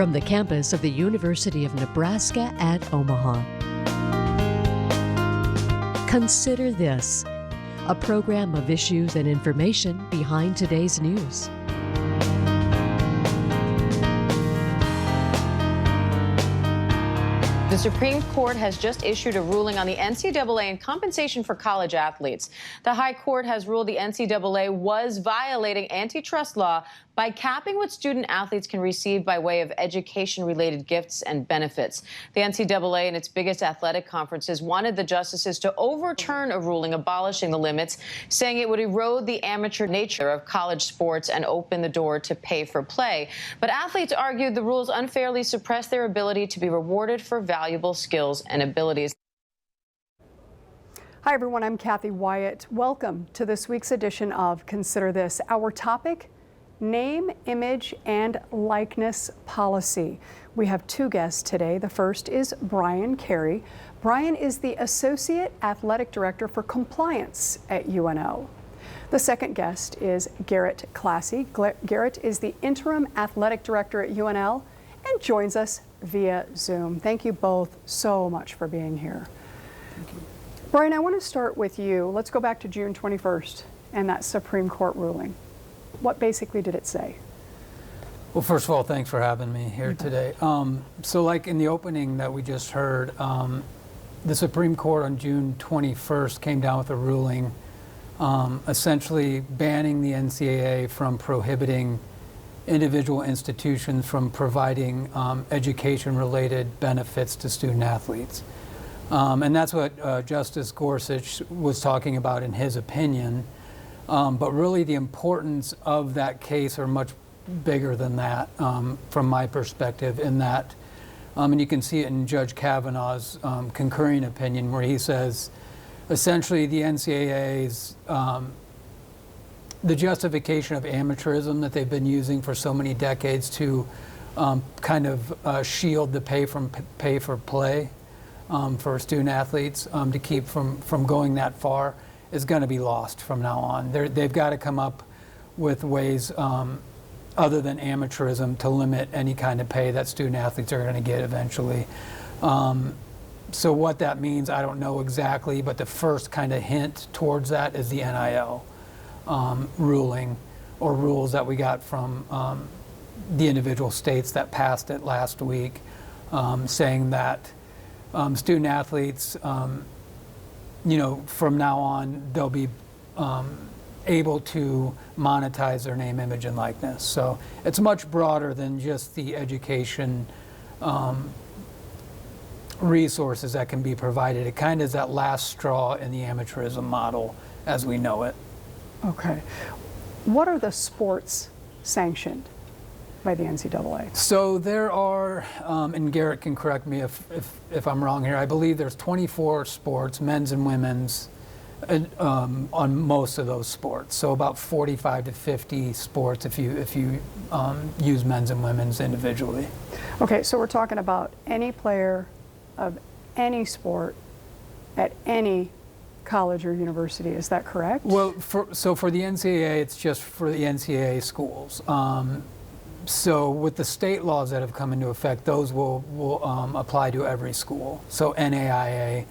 from the campus of the University of Nebraska at Omaha. Consider This, a program of issues and information behind today's news. The Supreme Court has just issued a ruling on the NCAA and compensation for college athletes. The High Court has ruled the NCAA was violating antitrust law by capping what student athletes can receive by way of education-related gifts and benefits. The NCAA and its biggest athletic conferences wanted the justices to overturn a ruling abolishing the limits, saying it would erode the amateur nature of college sports and open the door to pay for play. But athletes argued the rules unfairly suppress their ability to be rewarded for valuable skills and abilities. Hi everyone, I'm Kathy Wyatt. Welcome to this week's edition of Consider This. Our topic, name, image, and likeness policy. We have two guests today. The first is Brian Carey. Brian is the Associate Athletic Director for Compliance at UNO. The second guest is Garrett Classy. Garrett is the Interim Athletic Director at UNL and joins us via Zoom. Thank you both so much for being here. Thank you. Brian, I want to start with you. Let's go back to June 21st and that Supreme Court ruling. What basically did it say? Well, first of all, thanks for having me here today. So like in the opening that we just heard, the Supreme Court on June 21st came down with a ruling essentially banning the NCAA from prohibiting individual institutions from providing education-related benefits to student athletes. And that's what Justice Gorsuch was talking about in his opinion. But really the importance of that case are much bigger than that from my perspective in that, and you can see it in Judge Kavanaugh's concurring opinion where he says essentially the NCAA's the justification of amateurism that they've been using for so many decades to kind of shield the pay for play for student athletes to keep from going that far is going to be lost from now on. They've got to come up with ways other than amateurism to limit any kind of pay that student athletes are going to get eventually. So what that means, I don't know exactly, but the first kind of hint towards that is the NIL ruling or rules that we got from the individual states that passed it last week, saying that student athletes you know, from now on, they'll be able to monetize their name, image, and likeness. So it's much broader than just the education resources that can be provided. It kind of is that last straw in the amateurism model as we know it. Okay. What are the sports sanctioned by the NCAA? So there are, and Garrett can correct me if I'm wrong here, I believe there's 24 sports, men's and women's, on most of those sports. So about 45 to 50 sports if you use men's and women's individually. Okay, so we're talking about any player of any sport at any college or university, is that correct? Well, so for the NCAA, it's just for the NCAA schools. So with the state laws that have come into effect, those will apply to every school. So NAIA,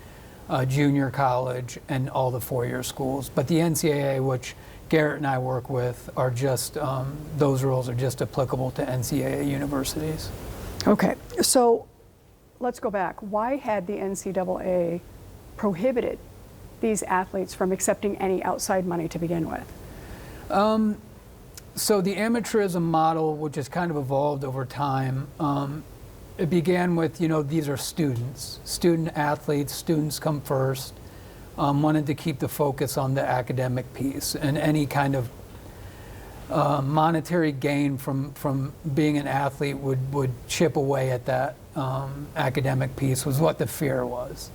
junior college, and all the four-year schools. But the NCAA, which Garrett and I work with, are just, those rules are just applicable to NCAA universities. Okay, so let's go back. Why had the NCAA prohibited these athletes from accepting any outside money to begin with? So the amateurism model, which has kind of evolved over time, it began with, you know, these are students, student athletes, students come first, wanted to keep the focus on the academic piece, and any kind of monetary gain from being an athlete would chip away at that academic piece was what the fear was.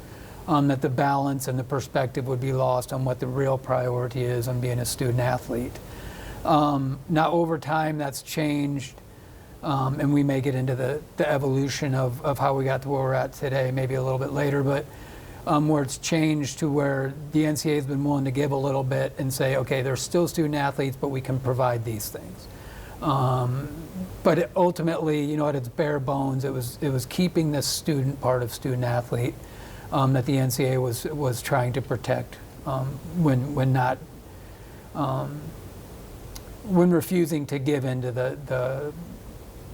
That the balance and the perspective would be lost on what the real priority is on being a student athlete. Now over time that's changed, and we may get into the evolution of how we got to where we're at today, maybe a little bit later, but where it's changed to where the NCAA has been willing to give a little bit and say, okay, there's still student athletes, but we can provide these things. But ultimately, at its bare bones, it was keeping this student part of student athlete that the NCAA was trying to protect when refusing to give into the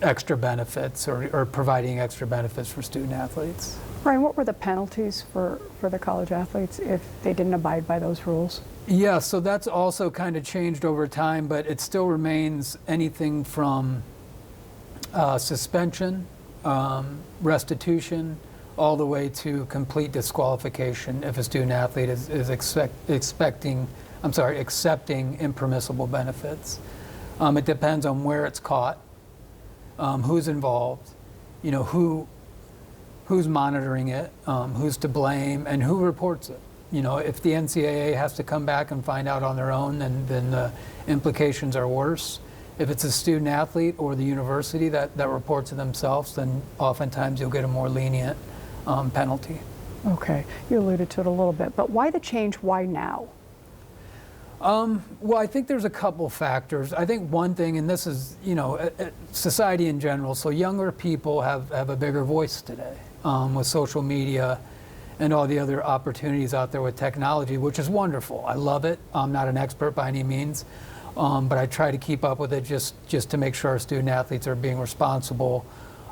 extra benefits or providing extra benefits for student athletes. Brian, what were the penalties for the college athletes if they didn't abide by those rules? Yeah, so that's also kind of changed over time, but it still remains anything from suspension, restitution, all the way to complete disqualification if a student athlete is accepting impermissible benefits. It depends on where it's caught, who's involved, who's monitoring it, who's to blame, and who reports it. If the NCAA has to come back and find out on their own, then the implications are worse. If it's a student athlete or the university that reports it themselves, then oftentimes you'll get a more lenient penalty. Okay, you alluded to it a little bit, but why the change? Why now? Well, I think there's a couple factors. I think one thing, and this is, society in general, so younger people have a bigger voice today with social media and all the other opportunities out there with technology, which is wonderful. I love it. I'm not an expert by any means, but I try to keep up with it just to make sure our student athletes are being responsible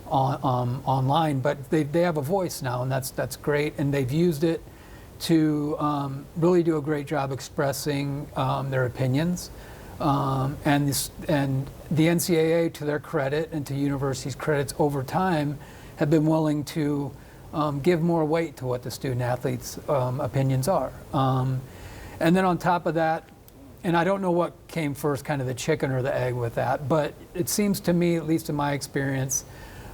online. But they have a voice now, and that's great, and they've used it to really do a great job expressing their opinions. And the NCAA, to their credit and to universities' credits over time, have been willing to give more weight to what the student athletes' opinions are. And then on top of that, and I don't know what came first, kind of the chicken or the egg with that, but it seems to me, at least in my experience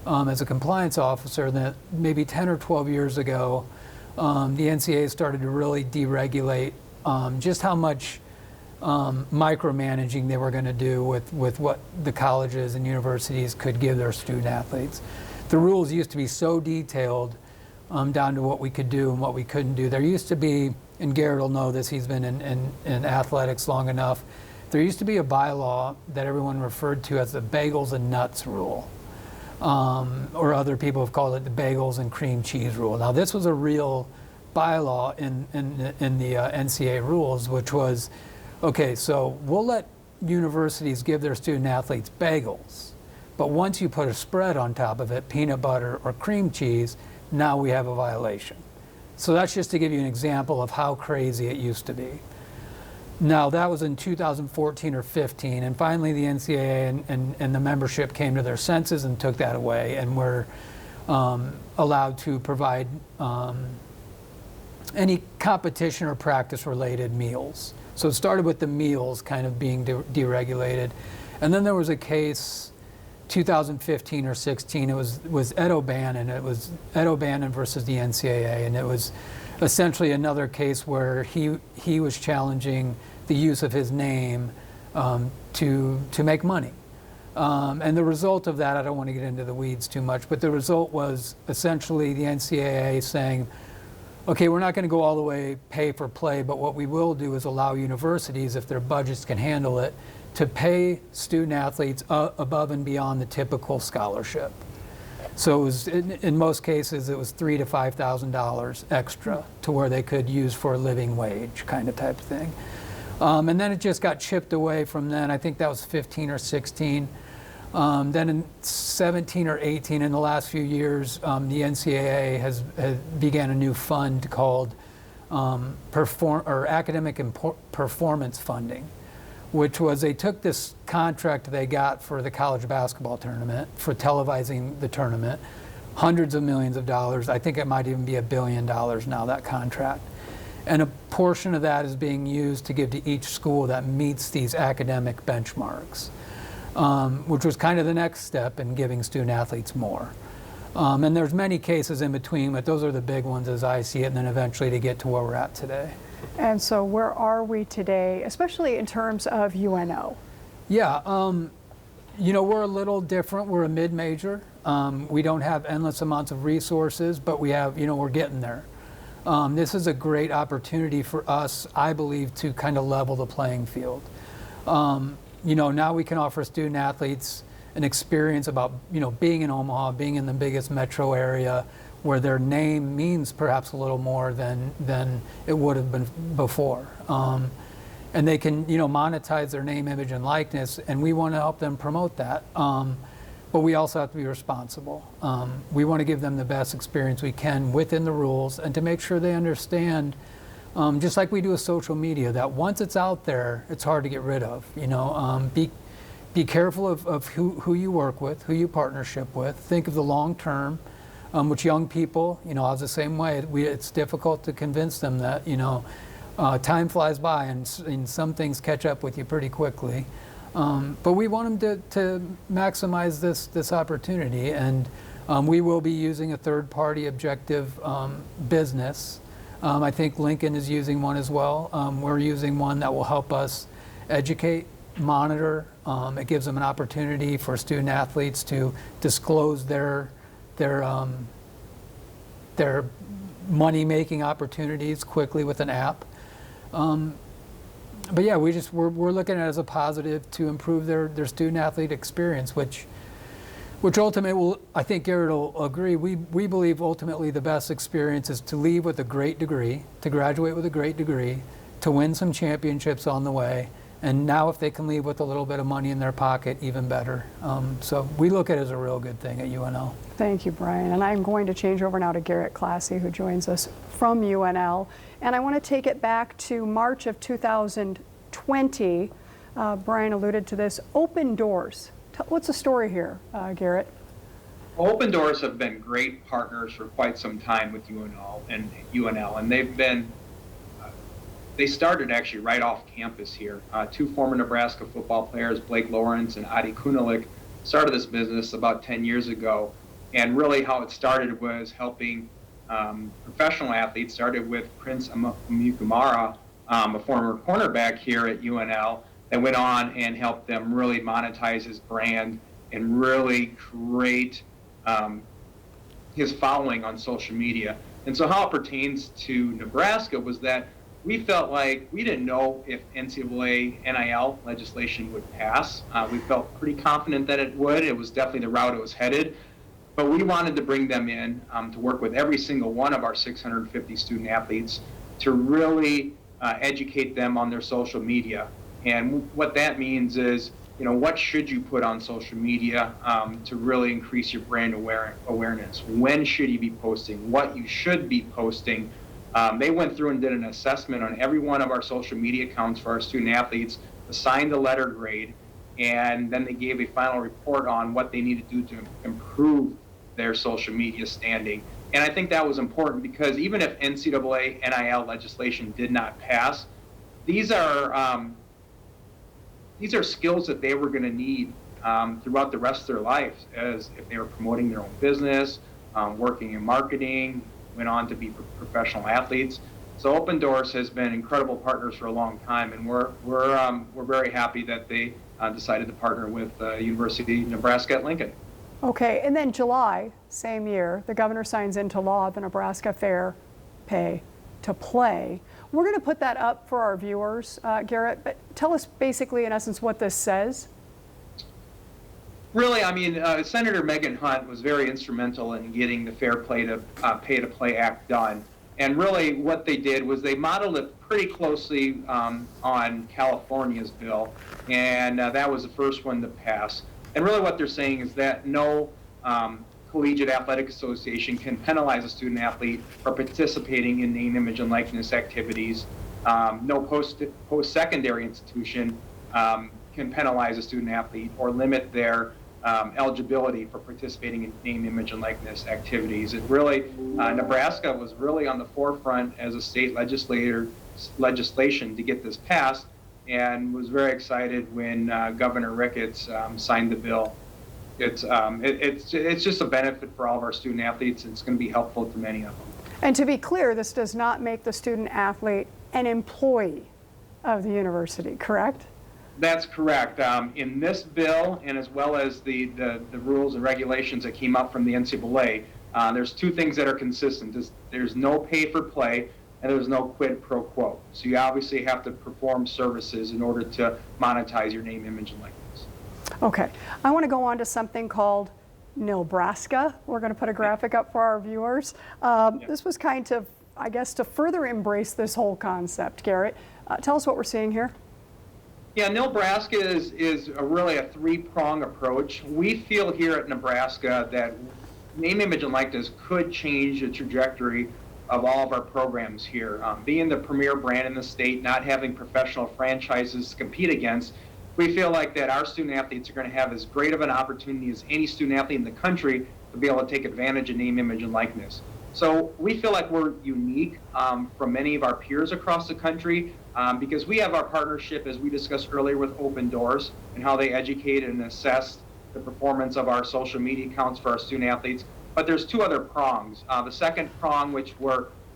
as a compliance officer, that maybe 10 or 12 years ago, the NCAA started to really deregulate just how much micromanaging they were going to do with what the colleges and universities could give their student athletes. The rules used to be so detailed down to what we could do and what we couldn't do. There used to be, and Garrett will know this, he's been in athletics long enough, there used to be a bylaw that everyone referred to as the bagels and nuts rule. Or other people have called it the bagels and cream cheese rule. Now, this was a real bylaw in the NCAA rules, which was, okay, so we'll let universities give their student athletes bagels, but once you put a spread on top of it, peanut butter or cream cheese, now we have a violation. So that's just to give you an example of how crazy it used to be. Now, that was in 2014 or 15, and finally the NCAA and the membership came to their senses and took that away, and were allowed to provide any competition or practice-related meals. So it started with the meals kind of being deregulated. And then there was a case, 2015 or 16, it was Ed O'Bannon. It was Ed O'Bannon versus the NCAA, and it was essentially another case where he was challenging the use of his name to make money. And the result of that, I don't want to get into the weeds too much, but the result was essentially the NCAA saying, okay, we're not going to go all the way pay for play, but what we will do is allow universities, if their budgets can handle it, to pay student athletes above and beyond the typical scholarship. So it was, in most cases, it was $3,000 to $5,000 extra to where they could use for a living wage kind of type of thing. And then it just got chipped away from then. I think that was 15 or 16. Then in 17 or 18, in the last few years, the NCAA has began a new fund called Academic and Performance Funding, which was they took this contract they got for the college basketball tournament, for televising the tournament, hundreds of millions of dollars. I think it might even be $1 billion now, that contract. And a portion of that is being used to give to each school that meets these academic benchmarks, which was kind of the next step in giving student athletes more. And there's many cases in between, but those are the big ones as I see it, and then eventually to get to where we're at today. And so where are we today, especially in terms of UNO? Yeah, we're a little different. We're a mid-major. We don't have endless amounts of resources, but we have, we're getting there. This is a great opportunity for us, I believe, to kind of level the playing field. now we can offer student athletes an experience about, being in Omaha, being in the biggest metro area, where their name means perhaps a little more than it would have been before. And they can, monetize their name, image, and likeness, and we want to help them promote that. But we also have to be responsible. We want to give them the best experience we can within the rules, and to make sure they understand, just like we do with social media, that once it's out there, it's hard to get rid of. Be careful of who you work with, who you partnership with. Think of the long term, which young people, I was the same way. It's difficult to convince them that, time flies by and some things catch up with you pretty quickly. But we want them to maximize this opportunity, and we will be using a third-party objective business. I think Lincoln is using one as well. We're using one that will help us educate, monitor. It gives them an opportunity for student athletes to disclose their money-making opportunities quickly with an app. But yeah, we're looking at it as a positive to improve their student athlete experience, which ultimately will, I think Garrett will agree, we believe ultimately the best experience is to leave with a great degree, to graduate with a great degree, to win some championships on the way, and now if they can leave with a little bit of money in their pocket, even better. So we look at it as a real good thing at UNL. Thank you, Brian. And I'm going to change over now to Garrett Classy, who joins us from UNL. And I want to take it back to March of 2020. Brian alluded to this, Open Doors. What's the story here, Garrett? Well, Open Doors have been great partners for quite some time with UNL, and they've been, they started actually right off campus here. Two former Nebraska football players, Blake Lawrence and Adi Kunalik, started this business about 10 years ago. And really how it started was helping professional athletes. Started with Prince Amukamara, a former cornerback here at UNL, that went on and helped them really monetize his brand and really create his following on social media. And so how it pertains to Nebraska was that we felt like we didn't know if NCAA NIL legislation would pass. We felt pretty confident that it would. It was definitely the route it was headed. But we wanted to bring them in to work with every single one of our 650 student athletes to really educate them on their social media. And what that means is, what should you put on social media to really increase your brand awareness? When should you be posting? What you should be posting? They went through and did an assessment on every one of our social media accounts for our student athletes, assigned a letter grade, and then they gave a final report on what they need to do to improve their social media standing. And I think that was important because even if NCAA NIL legislation did not pass, these are skills that they were going to need throughout the rest of their lives, as if they were promoting their own business, working in marketing, went on to be professional athletes. So Open Doors has been incredible partners for a long time, and we're very happy that they decided to partner with University of Nebraska at Lincoln. Okay, and then July, same year, the governor signs into law the Nebraska Fair Pay to Play. We're going to put that up for our viewers, Garrett, but tell us basically, in essence, what this says. Really, Senator Megan Hunt was very instrumental in getting the Fair Pay to Play Act done. And really what they did was they modeled it pretty closely on California's bill, and that was the first one to pass. And really what they're saying is that no collegiate athletic association can penalize a student athlete for participating in name, image, and likeness activities. No post-secondary institution can penalize a student athlete or limit their eligibility for participating in name, image, and likeness activities. It really, Nebraska was really on the forefront as a state legislation to get this passed, and was very excited when Governor Ricketts signed the bill. It's just a benefit for all of our student athletes. It's going to be helpful to many of them. And to be clear, this does not make the student athlete an employee of the university, correct? That's correct. In this bill, and as well as the rules and regulations that came up from the NCAA, there's two things that are consistent. There's no pay for play, and there's no quid pro quo. So you obviously have to perform services in order to monetize your name, image, and likeness. Okay, I want to go on to something called Nebraska. We're going to put a graphic up for our viewers. This was kind of, I guess, to further embrace this whole concept. Garrett, tell us what we're seeing here. Yeah, Nebraska is really a three-prong approach. We feel here at Nebraska that name, image, and likeness could change the trajectory of all of our programs here. Being the premier brand in the state, not having professional franchises to compete against, we feel like that our student athletes are going to have as great of an opportunity as any student athlete in the country to be able to take advantage of name, image, and likeness. So we feel like we're unique from many of our peers across the country because we have our partnership, as we discussed earlier, with Open Doors and how they educate and assess the performance of our social media accounts for our student athletes. But there's two other prongs. The second prong, which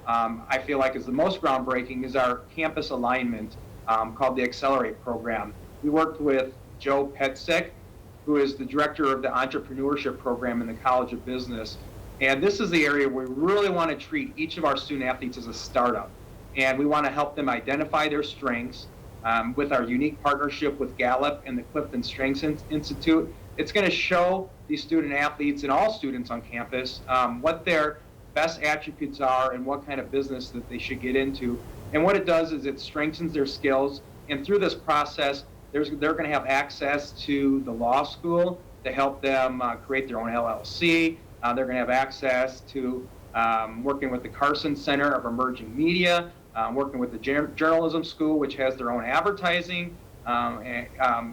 I feel like is the most groundbreaking, is our campus alignment called the Accelerate program. We worked with Joe Petsick, who is the director of the entrepreneurship program in the College of Business. And this is the area where we really want to treat each of our student athletes as a startup. And we want to help them identify their strengths with our unique partnership with Gallup and the Clifton Strengths Institute. It's going to show these student athletes and all students on campus what their best attributes are and what kind of business that they should get into. And what it does is it strengthens their skills. And through this process, they're going to have access to the law school to help them create their own LLC. They're going to have access to working with the Carson Center of Emerging Media, working with the Journalism School, which has their own advertising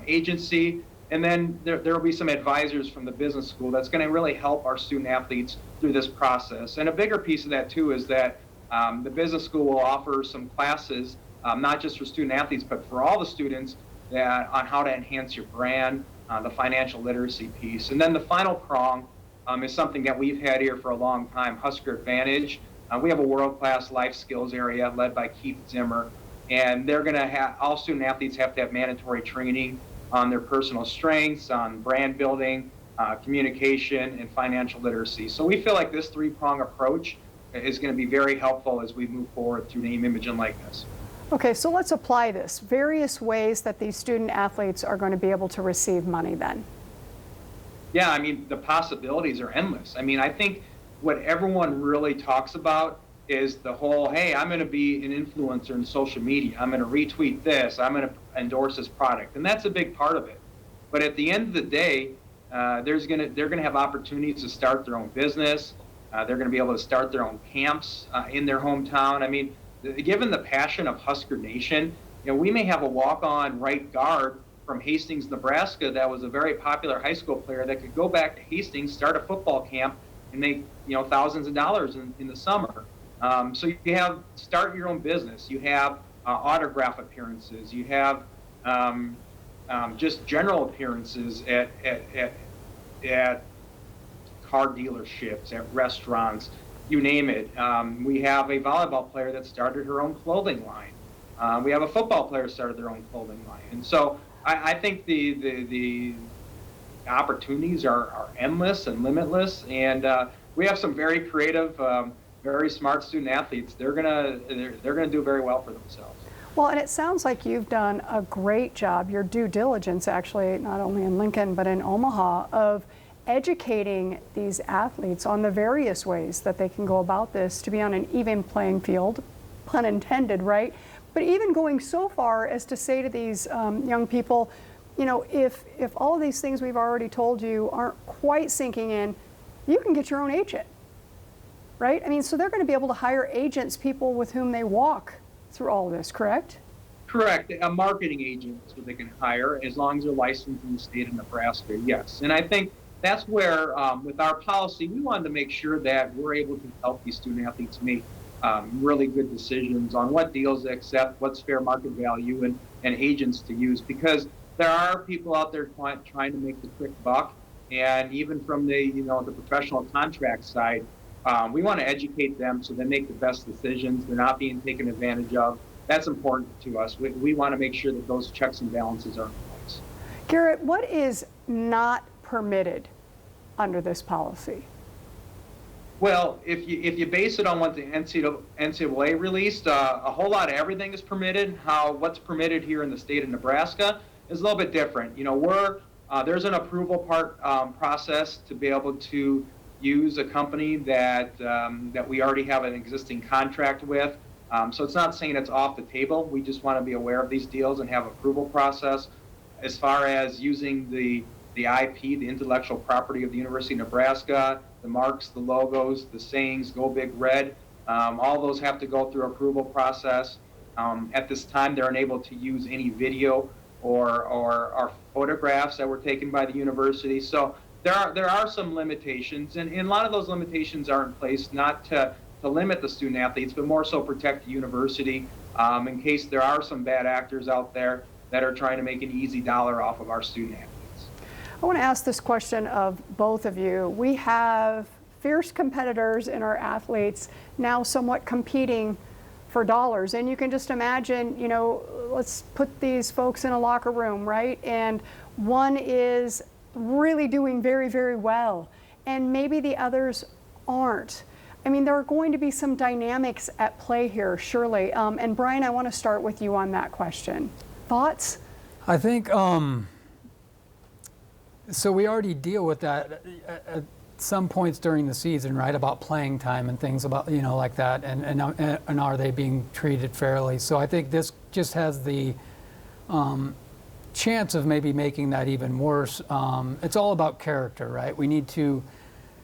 agency. And then there will be some advisors from the business school that's going to really help our student athletes through this process. And a bigger piece of that, too, is that the business school will offer some classes, not just for student athletes, but for all the students on how to enhance your brand, the financial literacy piece. And then the final prong is something that we've had here for a long time, Husker Advantage. We have a world-class life skills area led by Keith Zimmer, and they're going to have, all student athletes have to have mandatory training on their personal strengths, on brand building, communication, and financial literacy. So we feel like this three-prong approach is going to be very helpful as we move forward through name, image, and likeness. Okay, so let's apply this. Various ways that these student athletes are going to be able to receive money then. Yeah, I mean, the possibilities are endless. I mean, I think what everyone really talks about is the whole, hey, I'm going to be an influencer in social media. I'm going to retweet this. I'm going to endorse this product. And that's a big part of it. But at the end of the day, they're going to have opportunities to start their own business. They're going to be able to start their own camps in their hometown. I mean, given the passion of Husker Nation, we may have a walk-on right guard from Hastings, Nebraska, that was a very popular high school player that could go back to Hastings, start a football camp, and make thousands of dollars in the summer. So you have start your own business. You have autograph appearances. You have just general appearances at car dealerships, at restaurants, you name it. We have a volleyball player that started her own clothing line. We have a football player that started their own clothing line. And so I think the opportunities are endless and limitless, and we have some very creative, very smart student athletes. They're gonna do very well for themselves. Well, and it sounds like you've done a great job, your due diligence actually, not only in Lincoln but in Omaha, of educating these athletes on the various ways that they can go about this to be on an even playing field, pun intended, right? But even going so far as to say to these young people, if all of these things we've already told you aren't quite sinking in, you can get your own agent, right? I mean, so they're going to be able to hire agents, people with whom they walk through all of this, correct? Correct. A marketing agent is what they can hire as long as they're licensed in the state of Nebraska, yes. And I think that's where, with our policy, we wanted to make sure that we're able to help these student athletes make really good decisions on what deals to accept, what's fair market value, and agents to use, because there are people out there trying to make the quick buck. And even from the professional contract side, we want to educate them so they make the best decisions. They're not being taken advantage of. That's important to us. We want to make sure that those checks and balances are in place. Garrett, what is not permitted under this policy? Well, if you base it on what the NCAA released, a whole lot of everything is permitted. What's permitted here in the state of Nebraska is a little bit different. There's an approval process to be able to use a company that we already have an existing contract with. So it's not saying it's off the table. We just want to be aware of these deals and have approval process. As far as using the IP, the intellectual property of the University of Nebraska, the marks, the logos, the sayings, Go Big Red, all those have to go through approval process. At this time, they're unable to use any video or photographs that were taken by the university. So there are some limitations, and a lot of those limitations are in place not to limit the student athletes, but more so protect the university in case there are some bad actors out there that are trying to make an easy dollar off of our student athletes. I want to ask this question of both of you. We have fierce competitors in our athletes now somewhat competing for dollars. And you can just imagine, let's put these folks in a locker room, right? And one is really doing very, very well, and maybe the others aren't. I mean, there are going to be some dynamics at play here, surely. And Brian, I want to start with you on that question. Thoughts? I think, so we already deal with that at some points during the season, right, about playing time and things about, like that, and are they being treated fairly? So I think this just has the chance of maybe making that even worse. It's all about character, right? We need to,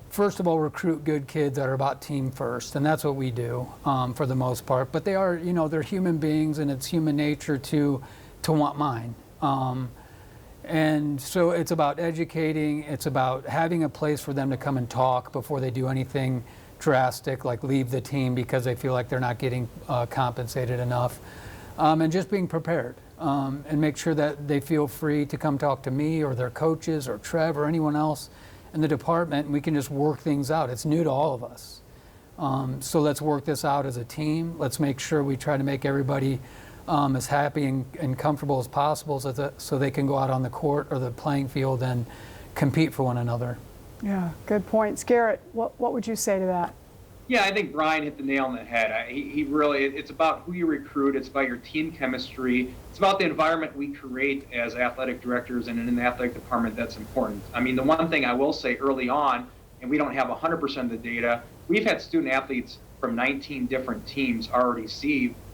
first of all, recruit good kids that are about team first, and that's what we do for the most part. But they are, they're human beings, and it's human nature to want mine. And so it's about educating, it's about having a place for them to come and talk before they do anything drastic, like leave the team because they feel like they're not getting compensated enough. And just being prepared and make sure that they feel free to come talk to me or their coaches or Trev or anyone else in the department, and we can just work things out. It's new to all of us. So let's work this out as a team. Let's make sure we try to make everybody as happy and comfortable as possible so they can go out on the court or the playing field and compete for one another. Yeah, good points. Garrett, what would you say to that? Yeah, I think Brian hit the nail on the head. He really, it's about who you recruit, it's about your team chemistry, it's about the environment we create as athletic directors and in an athletic department that's important. I mean, the one thing I will say early on, and we don't have 100% of the data, we've had student athletes from 19 different teams already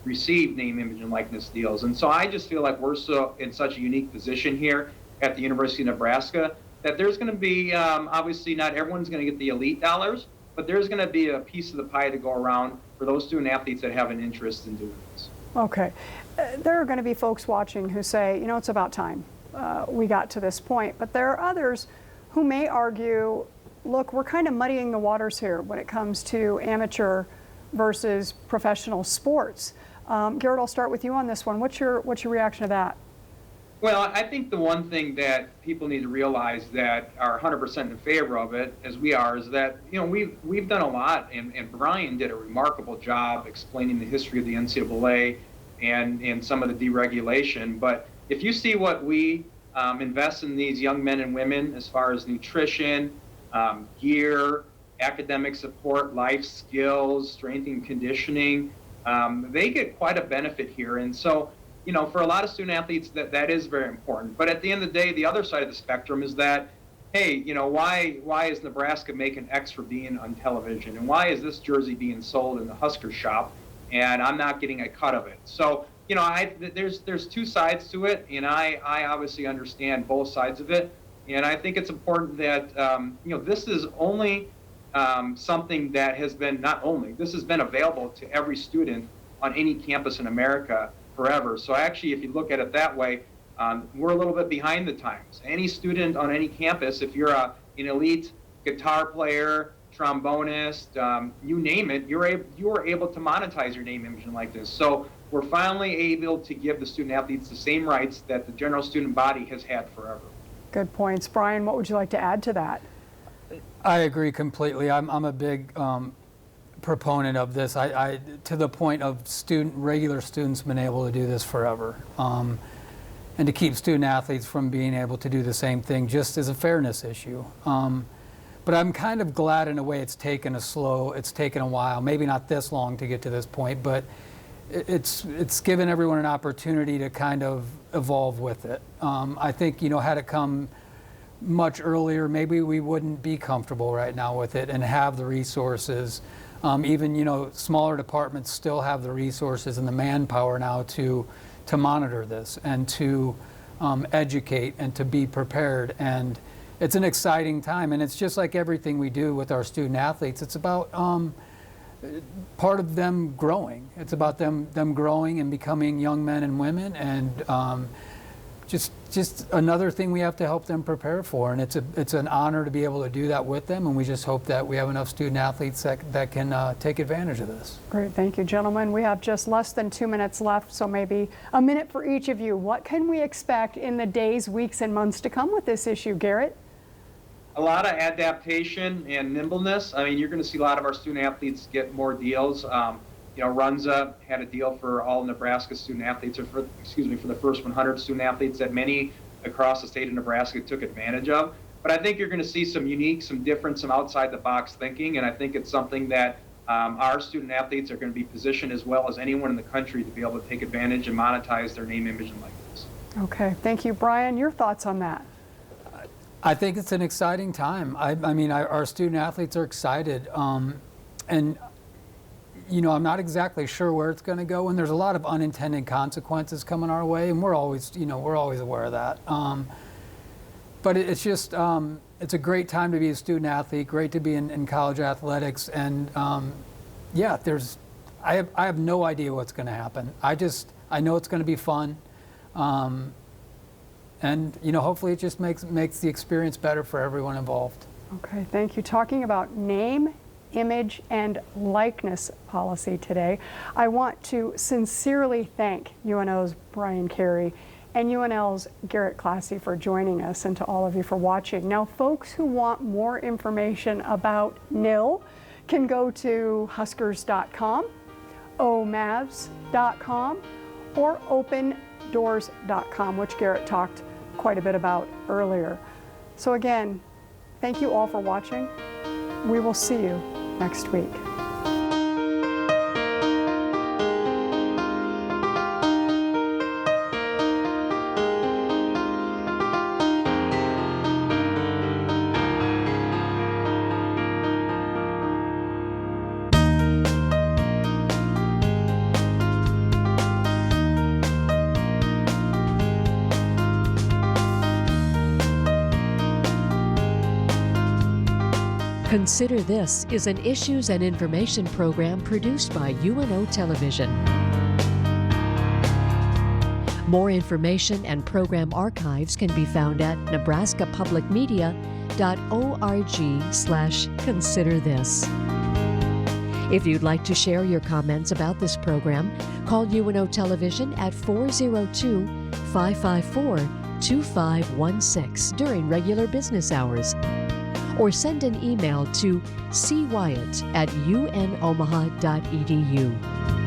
receive name, image, and likeness deals. And so I just feel like we're so in such a unique position here at the University of Nebraska that there's going to be, obviously not everyone's going to get the elite dollars, but there's going to be a piece of the pie to go around for those student athletes that have an interest in doing this. Okay. There are going to be folks watching who say, it's about time we got to this point. But there are others who may argue, look, we're kind of muddying the waters here when it comes to amateur versus professional sports. Garrett, I'll start with you on this one. What's your reaction to that? Well, I think the one thing that people need to realize that are 100% in favor of it, as we are, is that we've done a lot, and Brian did a remarkable job explaining the history of the NCAA and some of the deregulation. But if you see what we invest in these young men and women as far as nutrition, gear, academic support, life skills, strength and conditioning, they get quite a benefit here. And so, for a lot of student athletes, that is very important. But at the end of the day, the other side of the spectrum is that, hey, why is Nebraska making X for being on television? And why is this jersey being sold in the Husker shop and I'm not getting a cut of it? So, there's two sides to it, and I obviously understand both sides of it. And I think it's important that, this is only something that has been this has been available to every student on any campus in America forever. So actually, if you look at it that way, we're a little bit behind the times. Any student on any campus, if you're an elite guitar player, trombonist, you name it, you are able to monetize your name, image, and likeness. So we're finally able to give the student athletes the same rights that the general student body has had forever. Good points. Brian, what would you like to add to that? I agree completely. I'm a big proponent of this. I to the point of regular students being able to do this forever, and to keep student athletes from being able to do the same thing, just as a fairness issue. But But I'm kind of glad in a way it's taken a while, maybe not this long to get to this point, but it's given everyone an opportunity to kind of evolve with it. I think, had it come much earlier, maybe we wouldn't be comfortable right now with it and have the resources. Even, smaller departments still have the resources and the manpower now to monitor this and to educate and to be prepared. And it's an exciting time, and it's just like everything we do with our student athletes. It's about part of them growing. It's about them growing and becoming young men and women, and just another thing we have to help them prepare for. And it's an honor to be able to do that with them, and we just hope that we have enough student athletes that can take advantage of this. Great, thank you, gentlemen. We have just less than 2 minutes left, so maybe a minute for each of you. What can we expect in the days, weeks, and months to come with this issue, Garrett? A lot of adaptation and nimbleness. I mean, you're going to see a lot of our student athletes get more deals. Runza had a deal for all Nebraska student athletes, or for the first 100 student athletes that many across the state of Nebraska took advantage of. But I think you're going to see some unique, some different, some outside the box thinking, and I think it's something that our student athletes are going to be positioned as well as anyone in the country to be able to take advantage and monetize their name, image, and likeness. Okay, thank you, Brian. Your thoughts on that? I think it's an exciting time. I mean, our student athletes are excited, and I'm not exactly sure where it's going to go, and there's a lot of unintended consequences coming our way, and we're always aware of that. But it's just it's a great time to be a student athlete, great to be in college athletics, and I have no idea what's going to happen. I know it's going to be fun. And hopefully it just makes the experience better for everyone involved. Okay, thank you. Talking about name, image, and likeness policy today, I want to sincerely thank UNO's Brian Carey and UNL's Garrett Classy for joining us, and to all of you for watching. Now, folks who want more information about NIL can go to Huskers.com, omavs.com, or opendoors.com, which Garrett talked quite a bit about earlier. So again, thank you all for watching. We will see you next week. Consider This is an issues and information program produced by UNO Television. More information and program archives can be found at nebraskapublicmedia.org/considerthis. If you'd like to share your comments about this program, call UNO Television at 402-554-2516 during regular business hours, or send an email to cwyatt@unomaha.edu.